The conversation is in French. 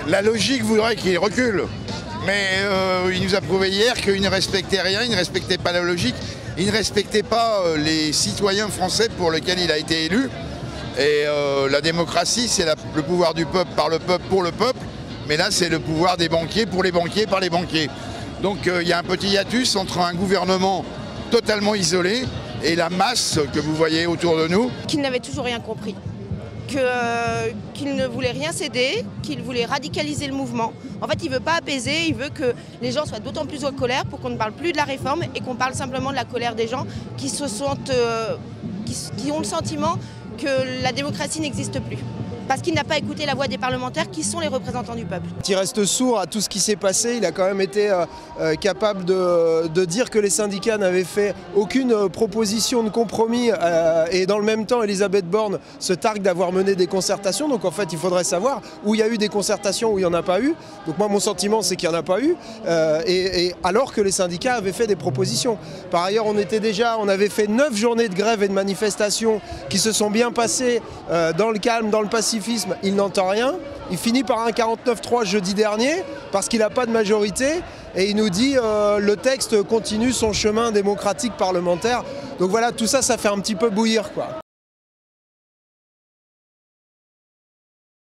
La logique voudrait qu'il recule. Mais il nous a prouvé hier qu'il ne respectait rien, il ne respectait pas la logique, il ne respectait pas les citoyens français pour lesquels il a été élu. Et la démocratie, c'est le pouvoir du peuple, par le peuple, pour le peuple. Mais là, c'est le pouvoir des banquiers, pour les banquiers, par les banquiers. Donc il y a un petit hiatus entre un gouvernement totalement isolé et la masse que vous voyez autour de nous. Qu'il n'avait toujours rien compris. Qu'il ne voulait rien céder, qu'il voulait radicaliser le mouvement. En fait, il ne veut pas apaiser, il veut que les gens soient d'autant plus en colère pour qu'on ne parle plus de la réforme et qu'on parle simplement de la colère des gens qui ont le sentiment que la démocratie n'existe plus. Parce qu'il n'a pas écouté la voix des parlementaires qui sont les représentants du peuple. Il reste sourd à tout ce qui s'est passé. Il a quand même été capable de dire que les syndicats n'avaient fait aucune proposition de compromis et dans le même temps, Elisabeth Borne se targue d'avoir mené des concertations. Donc en fait, il faudrait savoir où il y a eu des concertations, où il n'y en a pas eu. Donc moi, mon sentiment, c'est qu'il n'y en a pas eu, et alors que les syndicats avaient fait des propositions. Par ailleurs, on avait fait 9 journées de grève et de manifestations qui se sont bien passées dans le calme, dans le pacifisme. Il n'entend rien. Il finit par un 49-3 jeudi dernier parce qu'il n'a pas de majorité et il nous dit le texte continue son chemin démocratique parlementaire. Donc voilà, tout ça, ça fait un petit peu bouillir, quoi.